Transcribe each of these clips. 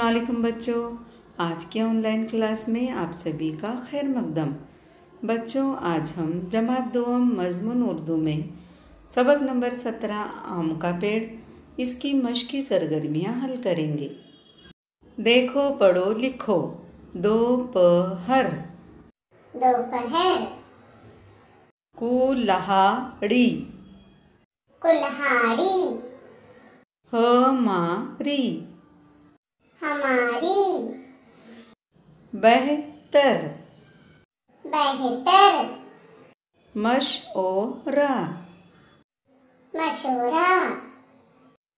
अस्सलामुअलैकुम बच्चों, आज के ऑनलाइन क्लास में आप सभी का खैर मकदम। बच्चों, आज हम जमात दोम मज़मून उर्दू में सबक नंबर 17 आम का पेड़, इसकी मश्की सरगर्मियाँ हल करेंगे। देखो, पढ़ो, लिखो। दोपहर, दोपहर। कुल्हाड़ी, कुल्हाड़ी। हमारी, हमारी। बेहतर, बेहतर। मशओरा, मशूरा।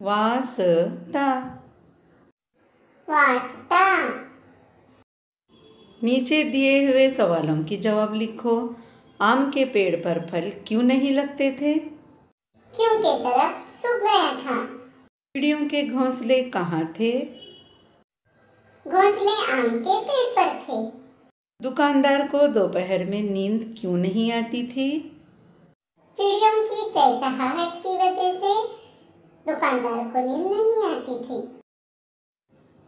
वास्ता। वास्ता। नीचे दिए हुए सवालों की जवाब लिखो। आम के पेड़ पर फल क्यों नहीं लगते थे? क्योंकि दरख्त सूख गया था। चिड़ियों के घोंसले कहाँ थे? घोंसले आम के पेड़ पर थे। दुकानदार को दोपहर में नींद क्यों नहीं आती थी? चिड़ियों की चहचहाहट की वजह से दुकानदार को नींद नहीं आती थी।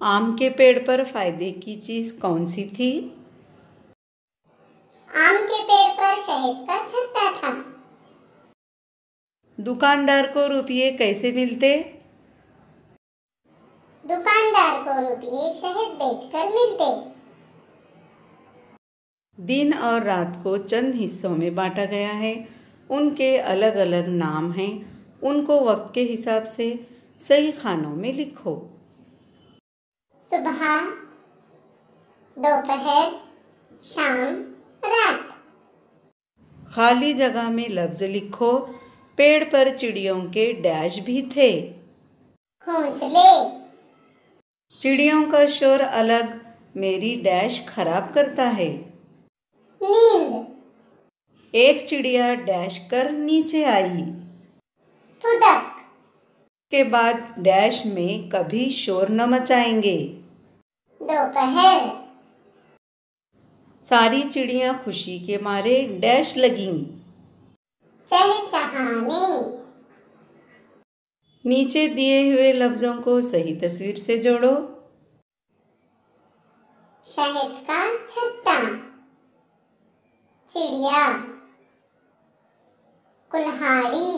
आम के पेड़ पर फायदे की चीज कौन सी थी? आम के पेड़ पर शहद का छत्ता था। दुकानदार को रुपये कैसे मिलते? दुकानदार को रुपये शहद बेचकर मिलते। दिन और रात को चंद हिस्सों में बांटा गया है। उनके अलग अलग नाम हैं। उनको वक्त के हिसाब से सही खानों में लिखो। सुबह, दोपहर, शाम, रात। खाली जगह में लफ्ज लिखो। पेड़ पर चिड़ियों के डैश भी थे। घोंसले। चिड़ियों का शोर अलग मेरी डैश खराब करता है। नींद। एक चिड़िया डैश कर नीचे आई। फुदक। के बाद डैश में कभी शोर न मचाएंगे। दोपहर। सारी चिड़ियां खुशी के मारे डैश लगीं। चहचहाने। नीचे दिए हुए लफ्जों को सही तस्वीर से जोड़ो। शहद का छत्ता। चिड़िया। कुल्हाड़ी।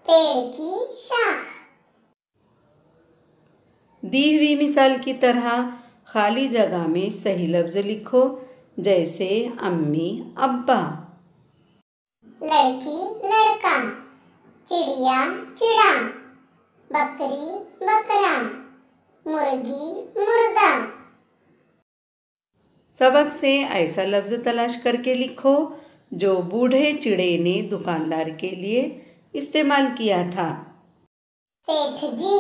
पेड़ की शाख। दी हुई मिसाल की तरह खाली जगह में सही लफ्ज लिखो, जैसे अम्मी, अब्बा। लड़की, लड़का। चिड़िया, चिड़ा। बकरी, बकरा। मुर्गी, मुर्गा। सबक से ऐसा लफ्ज तलाश करके लिखो जो बूढ़े चिड़े ने दुकानदार के लिए इस्तेमाल किया था। सेठ जी।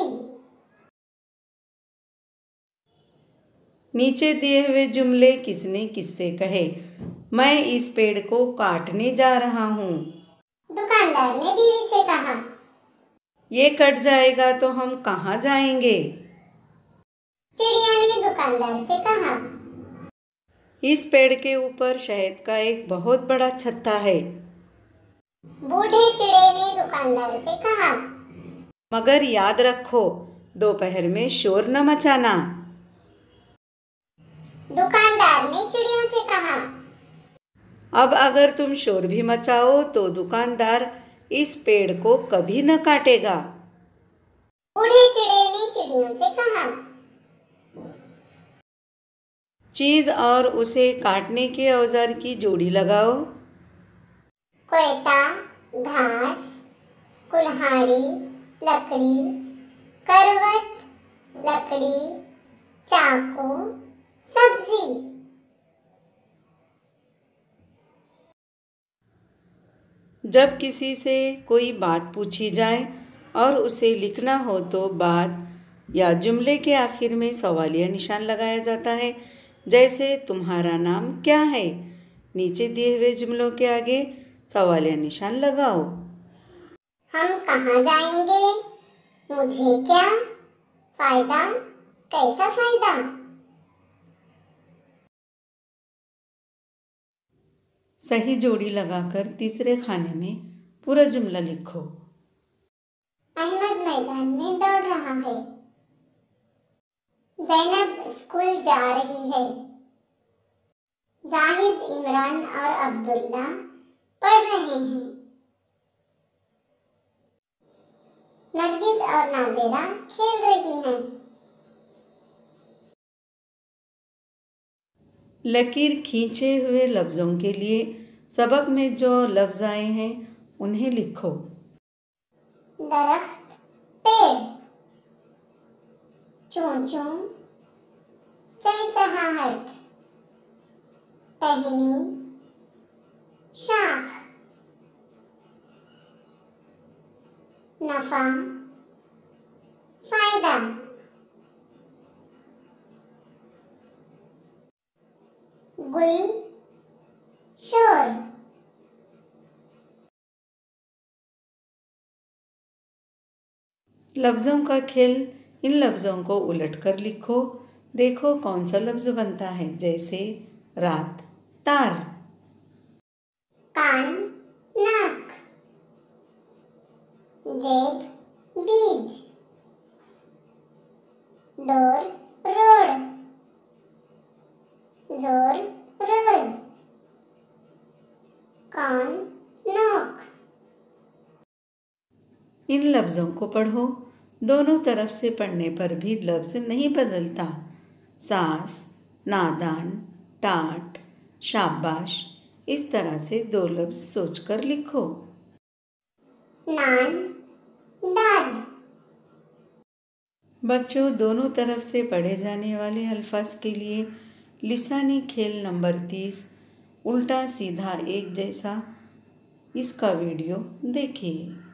नीचे दिए हुए जुमले किसने किससे कहे? मैं इस पेड़ को काटने जा रहा हूँ। दुकानदार ने बीवी से कहा। ये कट जाएगा तो हम कहाँ जाएंगे? चिड़िया ने दुकानदार से कहा। इस पेड़ के ऊपर शहद का एक बहुत बड़ा छत्ता है। बूढ़े चिड़े ने दुकानदार से कहा। मगर याद रखो, दोपहर में शोर न मचाना। दुकानदार ने चिड़ियों से कहा। अब अगर तुम शोर भी मचाओ तो दुकानदार इस पेड़ को कभी न काटेगा। बूढ़े चिड़े ने चिड़ियों से कहा। चीज और उसे काटने के औजार की जोड़ी लगाओ। कोयता, घास, कुल्हाड़ी, लकड़ी, करवट, लकड़ी, चाकू, सब्जी। जब किसी से कोई बात पूछी जाए और उसे लिखना हो तो बात या जुमले के आखिर में सवालिया निशान लगाया जाता है, जैसे तुम्हारा नाम क्या है? नीचे दिए हुए जुमलों के आगे सवालिया निशान लगाओ। हम कहाँ जाएंगे? मुझे क्या फायदा? कैसा फायदा? सही जोड़ी लगाकर तीसरे खाने में पूरा जुमला लिखो। अहमद मैदान में दौड़ रहा है। जैनब स्कूल जा रही है। जाहिद, इमरान और अब्दुल्ला पढ़ रहे हैं। नरगिस और नादिरा खेल रही हैं। लकीर खींचे हुए लफ्ज़ों के लिए सबक में जो लफ्ज़ आए हैं उन्हें लिखो। दरख्त, पेड़। चूं चूं, चहचहाहट। टहनी, शाख। नफा, फायदा। गुल, शोर। लफ्ज़ों का खेल, इन लफ्ज़ों को उलटकर लिखो। देखो कौन सा लफ्ज़ बनता है। जैसे रात, तार। कान, नाक। जेब, बीज। Door, road. जोर, रोज। कौन, नोक। इन लफ्ज़ों को पढ़ो। दोनों तरफ से पढ़ने पर भी लफ्ज़ नहीं बदलता। सास, नादान, टाट, शाबाश। इस तरह से 2 लफ्ज़ सोचकर लिखो। नान, दाद। बच्चों, दोनों तरफ से पढ़े जाने वाले अल्फाज के लिए लिसानी खेल नंबर 30, उल्टा सीधा एक जैसा, इसका वीडियो देखिए।